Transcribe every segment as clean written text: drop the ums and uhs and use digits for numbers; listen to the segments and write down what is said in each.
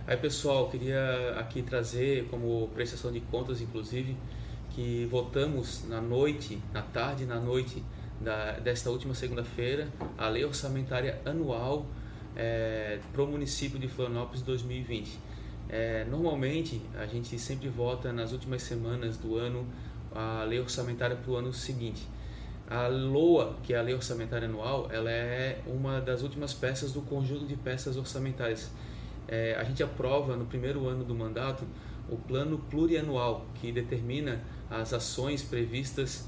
Aí, pessoal, queria aqui trazer como prestação de contas, inclusive, que votamos na noite, na tarde e na noite desta última segunda-feira, a Lei Orçamentária Anual para o município de Florianópolis 2020. Normalmente, a gente sempre vota nas últimas semanas do ano a Lei Orçamentária para o ano seguinte. A LOA, que é a Lei Orçamentária Anual, ela é uma das últimas peças do conjunto de peças orçamentárias. A gente aprova no primeiro ano do mandato o plano plurianual, que determina as ações previstas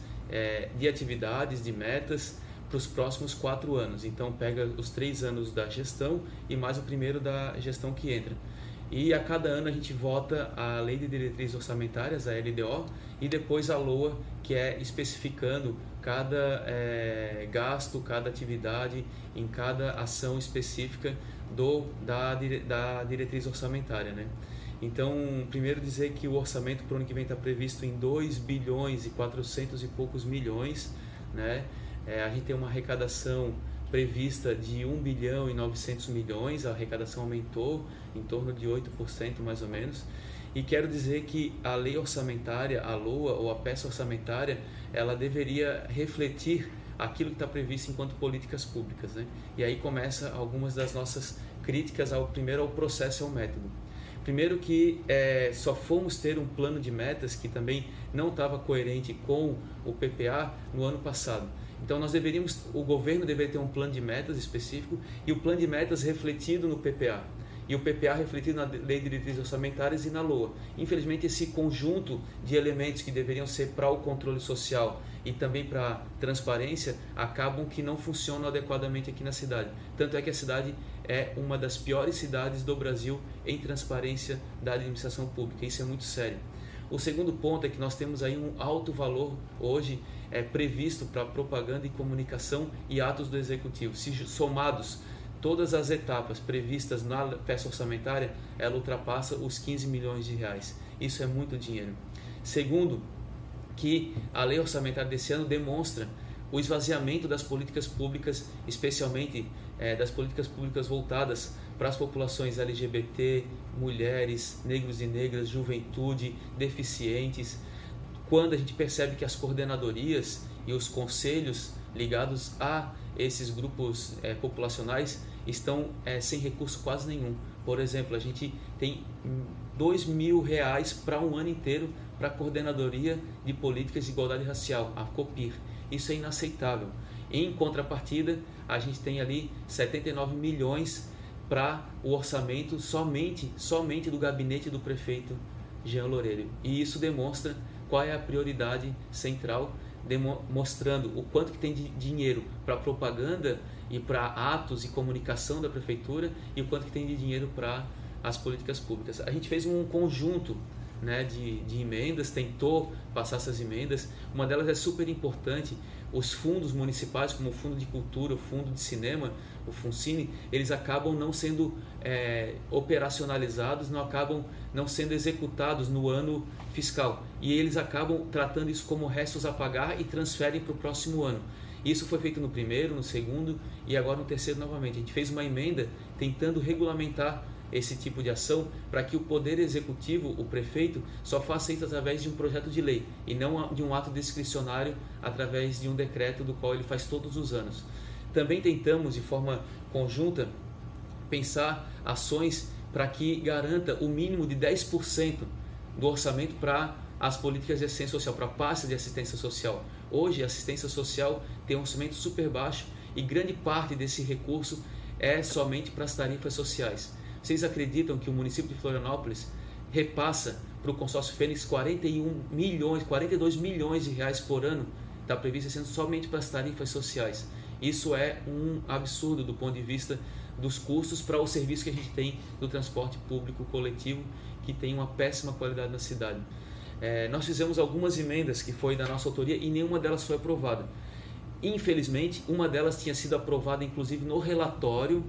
de atividades, de metas para os próximos 4 anos. Então pega os 3 anos da gestão e mais o primeiro da gestão que entra. E a cada ano a gente vota a Lei de Diretrizes Orçamentárias, a LDO, e depois a LOA, que é especificando cada gasto, cada atividade, em cada ação específica da diretriz orçamentária, né? Então, primeiro dizer que o orçamento para o ano que vem está previsto em 2 bilhões e 400 e poucos milhões, né? A gente tem uma arrecadação prevista de 1 bilhão e 900 milhões, a arrecadação aumentou em torno de 8% mais ou menos. E quero dizer que a lei orçamentária, a LOA ou a peça orçamentária, ela deveria refletir aquilo que está previsto enquanto políticas públicas, né? E aí começa algumas das nossas críticas primeiro ao processo e ao método. Primeiro que só fomos ter um plano de metas que também não estava coerente com o PPA no ano passado. Então o governo deveria ter um plano de metas específico e o plano de metas refletido no PPA. E o PPA refletido na Lei de Diretrizes Orçamentárias e na LOA. Infelizmente, esse conjunto de elementos que deveriam ser para o controle social e também para transparência, acabam que não funcionam adequadamente aqui na cidade. Tanto é que a cidade é uma das piores cidades do Brasil em transparência da administração pública. Isso é muito sério. O segundo ponto é que nós temos aí um alto valor hoje previsto para propaganda e comunicação e atos do Executivo. Se somados todas as etapas previstas na peça orçamentária, ela ultrapassa os 15 milhões de reais. Isso é muito dinheiro. Segundo, que a lei orçamentária desse ano demonstra o esvaziamento das políticas públicas, especialmente das políticas públicas voltadas para as populações LGBT, mulheres, negros e negras, juventude, deficientes. Quando a gente percebe que as coordenadorias e os conselhos ligados a esses grupos populacionais estão sem recurso quase nenhum. Por exemplo, a gente tem R$2.000 para um ano inteiro para a Coordenadoria de Políticas de Igualdade Racial, a COPIR. Isso é inaceitável. Em contrapartida, a gente tem ali 79 milhões para o orçamento somente do gabinete do prefeito Jean Loureiro. E isso demonstra qual é a prioridade central, mostrando o quanto que tem de dinheiro para propaganda e para atos e comunicação da prefeitura e o quanto que tem de dinheiro para as políticas públicas. A gente fez um conjunto de emendas, tentou passar essas emendas. Uma delas é super importante: os fundos municipais, como o Fundo de Cultura, o Fundo de Cinema, o FUNCINE, eles acabam não sendo operacionalizados, acabam não sendo executados no ano fiscal, e eles acabam tratando isso como restos a pagar e transferem para o próximo ano. Isso foi feito no primeiro, no segundo e agora no terceiro novamente. A gente fez uma emenda tentando regulamentar esse tipo de ação para que o Poder Executivo, o prefeito, só faça isso através de um projeto de lei e não de um ato discricionário através de um decreto do qual ele faz todos os anos. Também tentamos, de forma conjunta, pensar ações para que garanta o mínimo de 10% do orçamento para as políticas de assistência social, para a pasta de assistência social. Hoje, a assistência social tem um orçamento super baixo e grande parte desse recurso é somente para as tarifas sociais. Vocês acreditam que o município de Florianópolis repassa para o consórcio Fênix 42 milhões de reais por ano? Está previsto sendo somente para as tarifas sociais. Isso é um absurdo do ponto de vista dos custos para o serviço que a gente tem do transporte público coletivo, que tem uma péssima qualidade na cidade. Nós fizemos algumas emendas que foi da nossa autoria e nenhuma delas foi aprovada. Infelizmente, uma delas tinha sido aprovada inclusive no relatório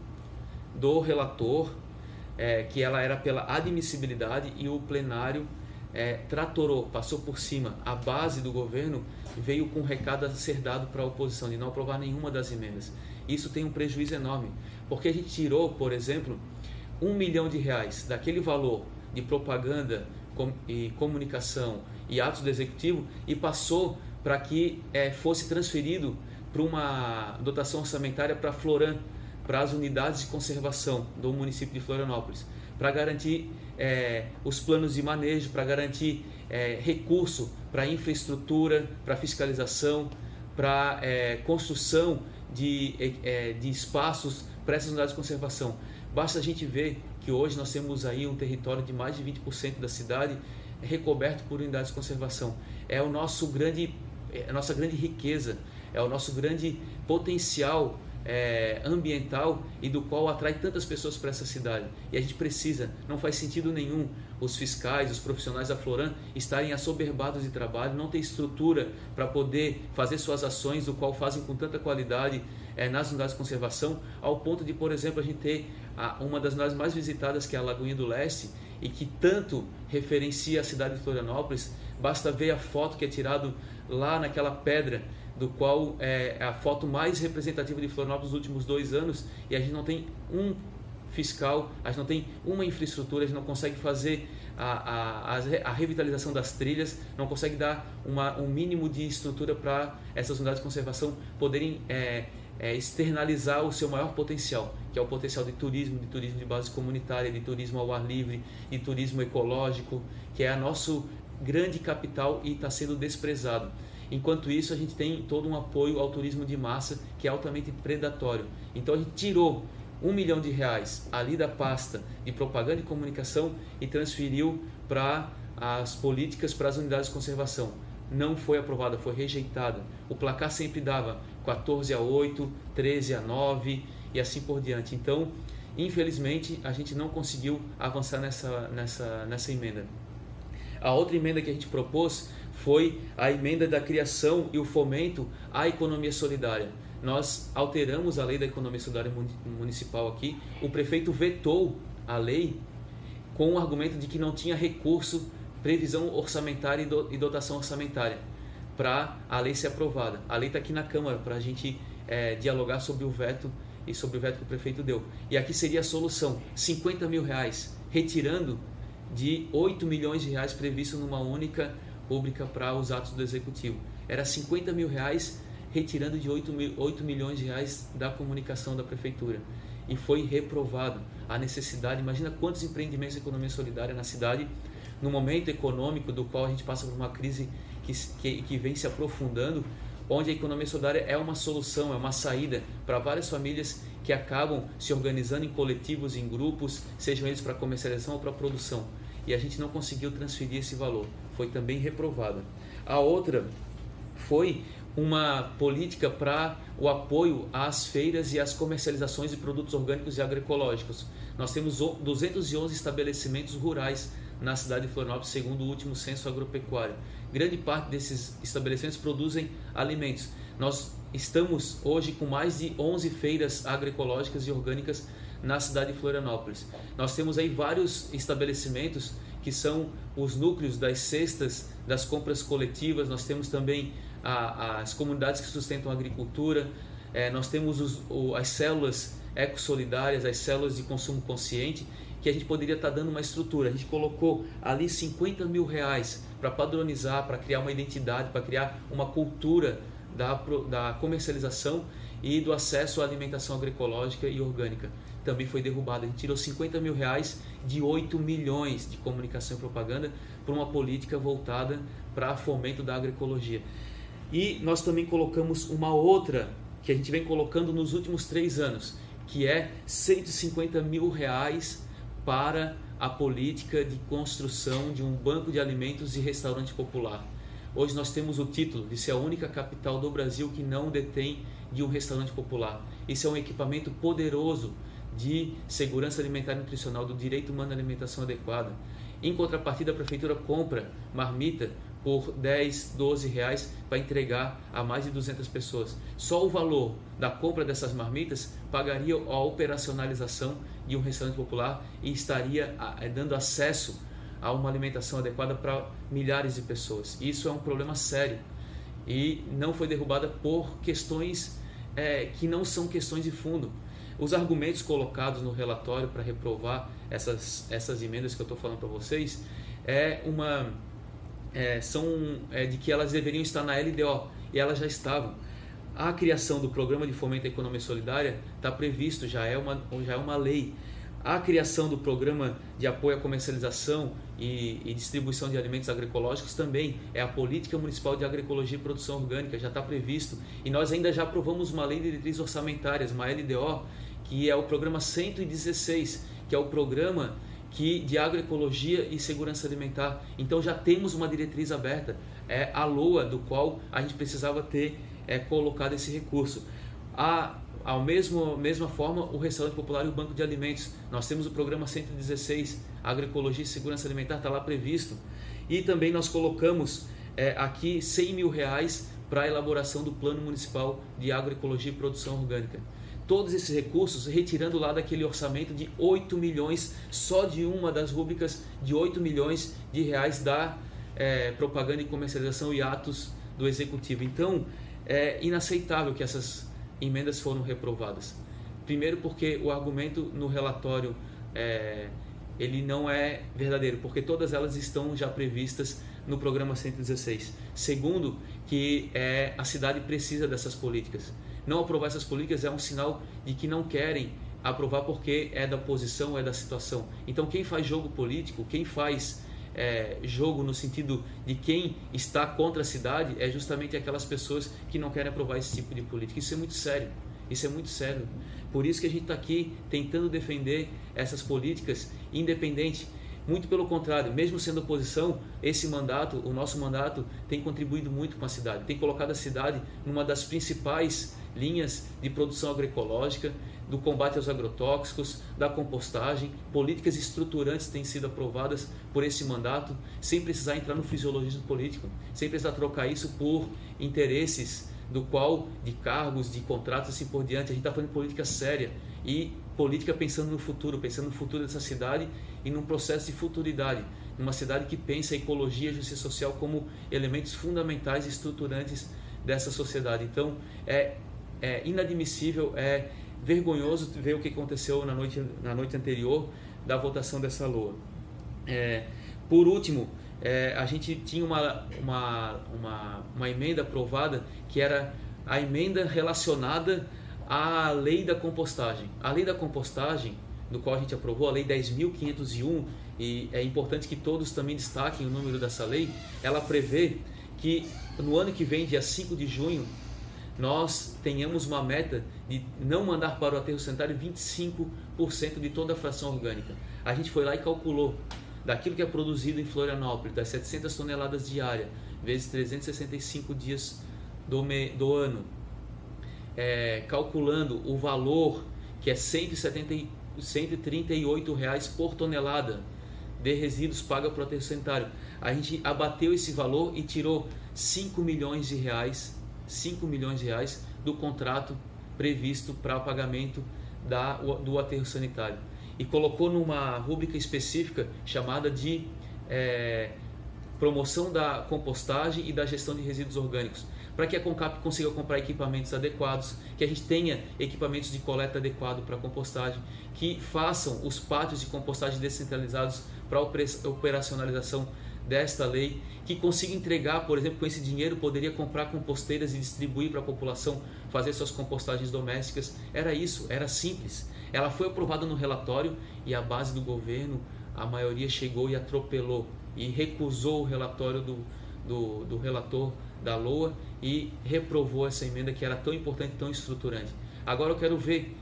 do relator, que ela era pela admissibilidade, e o plenário tratorou, passou por cima. A base do governo veio com um recado a ser dado para a oposição de não aprovar nenhuma das emendas. Isso tem um prejuízo enorme, porque a gente tirou, por exemplo, R$ 1 milhão daquele valor de propaganda e comunicação e atos do executivo e passou para que fosse transferido para uma dotação orçamentária para a Floran, para as unidades de conservação do município de Florianópolis, para garantir os planos de manejo, para garantir recurso para infraestrutura, para fiscalização, para construção de espaços para essas unidades de conservação. Basta a gente ver que hoje nós temos aí um território de mais de 20% da cidade recoberto por unidades de conservação. É a nossa grande riqueza, é o nosso grande potencial ambiental e do qual atrai tantas pessoas para essa cidade. E a gente precisa, não faz sentido nenhum os fiscais, os profissionais da Floran estarem assoberbados de trabalho, não ter estrutura para poder fazer suas ações, do qual fazem com tanta qualidade nas unidades de conservação, ao ponto de, por exemplo, a gente ter uma das unidades mais visitadas, que é a Lagoinha do Leste, e que tanto referencia a cidade de Florianópolis. Basta ver a foto que é tirada lá naquela pedra, do qual é a foto mais representativa de Florianópolis nos últimos 2 anos, e a gente não tem um fiscal, a gente não tem uma infraestrutura, a gente não consegue fazer a revitalização das trilhas, não consegue dar um mínimo de estrutura para essas unidades de conservação poderem externalizar o seu maior potencial, que é o potencial de turismo de base comunitária, de turismo ao ar livre, de turismo ecológico, que é a nosso grande capital e está sendo desprezado. Enquanto isso, a gente tem todo um apoio ao turismo de massa, que é altamente predatório. Então a gente tirou R$ 1 milhão ali da pasta de propaganda e comunicação e transferiu para as políticas, para as unidades de conservação. Não foi aprovada, foi rejeitada. O placar sempre dava 14-8, 13-9 e assim por diante. Então, infelizmente, a gente não conseguiu avançar nessa emenda. A outra emenda que a gente propôs foi a emenda da criação e o fomento à economia solidária. Nós alteramos a lei da economia solidária municipal aqui. O prefeito vetou a lei com o argumento de que não tinha recurso, previsão orçamentária e dotação orçamentária para a lei ser aprovada. A lei está aqui na Câmara para a gente dialogar sobre o veto e sobre o veto que o prefeito deu. E aqui seria a solução: R$ 50 mil, retirando de R$ 8 milhões previsto numa única pública para os atos do Executivo. Era R$ 50 mil retirando de 8 milhões de reais da comunicação da Prefeitura. E foi reprovado a necessidade. Imagina quantos empreendimentos de economia solidária na cidade, no momento econômico do qual a gente passa por uma crise que vem se aprofundando, onde a economia solidária é uma solução, é uma saída para várias famílias que acabam se organizando em coletivos, em grupos, sejam eles para comercialização ou para produção. E a gente não conseguiu transferir esse valor, foi também reprovada. A outra foi uma política para o apoio às feiras e às comercializações de produtos orgânicos e agroecológicos. Nós temos 211 estabelecimentos rurais na cidade de Florianópolis, segundo o último censo agropecuário. Grande parte desses estabelecimentos produzem alimentos. Nós estamos hoje com mais de 11 feiras agroecológicas e orgânicas na cidade de Florianópolis. Nós temos aí vários estabelecimentos que são os núcleos das cestas, das compras coletivas. Nós temos também as comunidades que sustentam a agricultura. Nós temos as células ecossolidárias, as células de consumo consciente, que a gente poderia estar dando uma estrutura. A gente colocou ali R$ 50 mil para padronizar, para criar uma identidade, para criar uma cultura da comercialização e do acesso à alimentação agroecológica e orgânica. Também foi derrubado. A gente tirou R$ 50 mil de 8 milhões de comunicação e propaganda por uma política voltada para fomento da agroecologia. E nós também colocamos uma outra que a gente vem colocando nos últimos 3 anos, que é R$ 150 mil para a política de construção de um banco de alimentos e restaurante popular. Hoje nós temos o título de ser a única capital do Brasil que não detém de um restaurante popular. Isso é um equipamento poderoso de segurança alimentar e nutricional, do direito humano à alimentação adequada. Em contrapartida, a Prefeitura compra marmita por R$ 10, R$ 12 para entregar a mais de 200 pessoas. Só o valor da compra dessas marmitas pagaria a operacionalização de um restaurante popular e estaria dando acesso a uma alimentação adequada para milhares de pessoas. Isso é um problema sério e não foi derrubada por questões que não são questões de fundo. Os argumentos colocados no relatório para reprovar essas emendas que eu estou falando para vocês são de que elas deveriam estar na LDO, e elas já estavam. A criação do Programa de Fomento à Economia Solidária está previsto, já é uma lei. A criação do Programa de Apoio à Comercialização e Distribuição de Alimentos Agroecológicos também é a Política Municipal de Agroecologia e Produção Orgânica, já está previsto. E nós ainda já aprovamos uma Lei de Diretrizes Orçamentárias, uma LDO, que é o Programa 116, que é o Programa de Agroecologia e Segurança Alimentar. Então já temos uma diretriz aberta, é a LOA, do qual a gente precisava ter colocado esse recurso. Mesma forma, o Restaurante Popular e o Banco de Alimentos. Nós temos o Programa 116, Agroecologia e Segurança Alimentar, está lá previsto. E também nós colocamos aqui R$100 mil para a elaboração do Plano Municipal de Agroecologia e Produção Orgânica. Todos esses recursos retirando lá daquele orçamento de 8 milhões, só de uma das rúbricas de 8 milhões de reais da propaganda e comercialização e atos do Executivo. Então, é inaceitável que essas emendas foram reprovadas. Primeiro porque o argumento no relatório ele não é verdadeiro, porque todas elas estão já previstas no programa 116. Segundo, que a cidade precisa dessas políticas. Não aprovar essas políticas é um sinal de que não querem aprovar porque é da posição, é da situação. Então quem faz jogo político, quem faz jogo no sentido de quem está contra a cidade, é justamente aquelas pessoas que não querem aprovar esse tipo de política. Isso é muito sério, isso é muito sério. Por isso que a gente está aqui tentando defender essas políticas independente. Muito pelo contrário, mesmo sendo oposição, o nosso mandato tem contribuído muito com a cidade, tem colocado a cidade numa das principais linhas de produção agroecológica, do combate aos agrotóxicos, da compostagem. Políticas estruturantes têm sido aprovadas por esse mandato, sem precisar entrar no fisiologismo político, sem precisar trocar isso por interesses de cargos, de contratos e assim por diante. A gente está fazendo política séria e política pensando no futuro dessa cidade e num processo de futuridade, numa cidade que pensa a ecologia e a justiça social como elementos fundamentais e estruturantes dessa sociedade. Então, é inadmissível, é vergonhoso ver o que aconteceu na noite anterior da votação dessa LOA. Por último, a gente tinha uma emenda aprovada, que era a emenda relacionada à lei da compostagem. A lei da compostagem, do qual a gente aprovou, a lei 10.501, e é importante que todos também destaquem o número dessa lei, ela prevê que no ano que vem, dia 5 de junho, nós tenhamos uma meta de não mandar para o aterro sanitário 25% de toda a fração orgânica. A gente foi lá e calculou, daquilo que é produzido em Florianópolis, das 700 toneladas diárias, vezes 365 dias do ano, calculando o valor, que é R$ 138 por tonelada de resíduos paga para o aterro sanitário. A gente abateu esse valor e tirou R$ 5 milhões do contrato previsto para pagamento do aterro sanitário, e colocou numa rúbrica específica chamada de promoção da compostagem e da gestão de resíduos orgânicos, para que a Concap consiga comprar equipamentos adequados, que a gente tenha equipamentos de coleta adequado para compostagem, que façam os pátios de compostagem descentralizados para a operacionalização desta lei, que consiga entregar, por exemplo, com esse dinheiro poderia comprar composteiras e distribuir para a população fazer suas compostagens domésticas. Era isso, era simples. Ela foi aprovada no relatório e a base do governo, a maioria chegou e atropelou e recusou o relatório do relator da LOA e reprovou essa emenda que era tão importante, tão estruturante. Agora eu quero ver,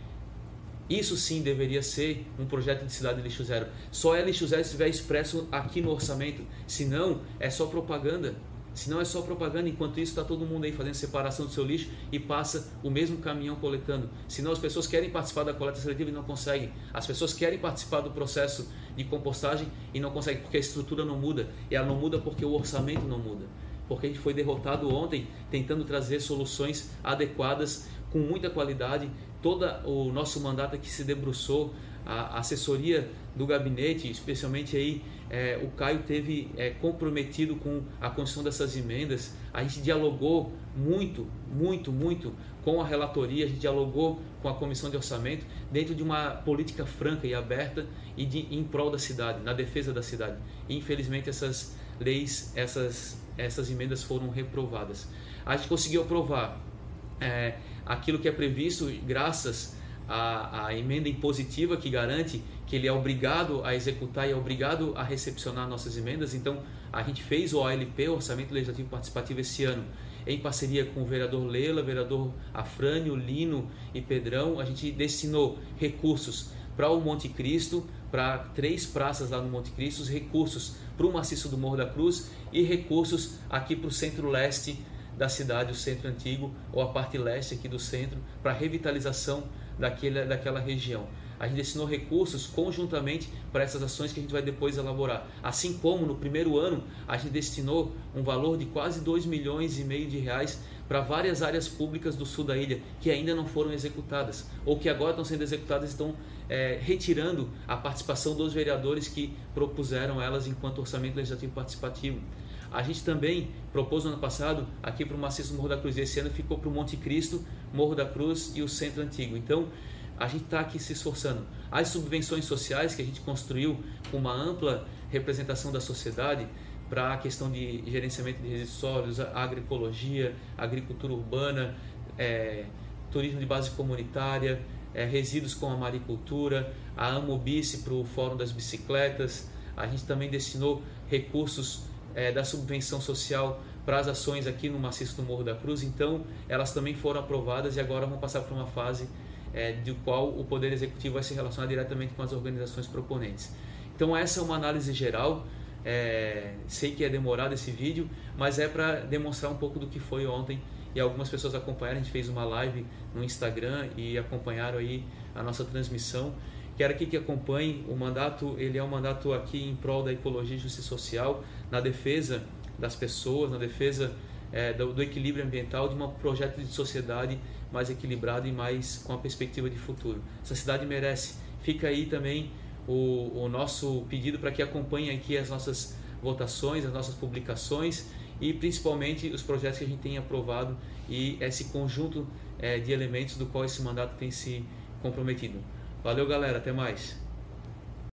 isso sim deveria ser um projeto de cidade de lixo zero. Só é lixo zero se estiver expresso aqui no orçamento, senão é só propaganda. Enquanto isso está todo mundo aí fazendo separação do seu lixo e passa o mesmo caminhão coletando. Senão as pessoas querem participar da coleta seletiva e não conseguem. As pessoas querem participar do processo de compostagem e não conseguem, porque a estrutura não muda. E ela não muda porque o orçamento não muda. Porque a gente foi derrotado ontem tentando trazer soluções adequadas, com muita qualidade. Todo o nosso mandato aqui se debruçou a assessoria do gabinete, especialmente aí o Caio teve comprometido com a construção dessas emendas. A gente dialogou muito com a relatoria, a gente dialogou com a comissão de orçamento dentro de uma política franca e aberta e em prol da cidade, na defesa da cidade. E, infelizmente essas leis, essas emendas foram reprovadas. A gente conseguiu aprovar aquilo que é previsto graças à emenda impositiva, que garante que ele é obrigado a executar e é obrigado a recepcionar nossas emendas. Então a gente fez o OLP, o Orçamento Legislativo Participativo, esse ano em parceria com o vereador Lela, vereador Afrânio, Lino e Pedrão. A gente destinou recursos para o Monte Cristo, para 3 praças lá no Monte Cristo, recursos para o maciço do Morro da Cruz e recursos aqui para o centro-leste da cidade, o centro antigo, ou a parte leste aqui do centro, para a revitalização daquela região. A gente destinou recursos conjuntamente para essas ações que a gente vai depois elaborar. Assim como no primeiro ano a gente destinou um valor de quase 2,5 milhões de reais para várias áreas públicas do sul da ilha que ainda não foram executadas, ou que agora estão sendo executadas e estão retirando a participação dos vereadores que propuseram elas enquanto orçamento legislativo participativo. A gente também propôs no ano passado aqui para o maciço Morro da Cruz, e esse ano ficou para o Monte Cristo, Morro da Cruz e o Centro Antigo. Então a gente está aqui se esforçando. As subvenções sociais que a gente construiu com uma ampla representação da sociedade para a questão de gerenciamento de resíduos sólidos, agroecologia, agricultura urbana, turismo de base comunitária, resíduos com a maricultura, a Amobice para o Fórum das Bicicletas. A gente também destinou recursos da subvenção social para as ações aqui no maciço do Morro da Cruz. Então elas também foram aprovadas e agora vão passar por uma fase do qual o Poder Executivo vai se relacionar diretamente com as organizações proponentes. Então essa é uma análise geral. Sei que é demorado esse vídeo, mas é para demonstrar um pouco do que foi ontem, e algumas pessoas acompanharam. A gente fez uma live no Instagram e acompanharam aí a nossa transmissão. Quero aqui que acompanhe o mandato. Ele é um mandato aqui em prol da ecologia e justiça social, na defesa das pessoas, na defesa do equilíbrio ambiental, de um projeto de sociedade mais equilibrado e mais com a perspectiva de futuro. Essa cidade merece. Fica aí também o nosso pedido para que acompanhem aqui as nossas votações, as nossas publicações e principalmente os projetos que a gente tem aprovado e esse conjunto de elementos do qual esse mandato tem se comprometido. Valeu, galera, até mais.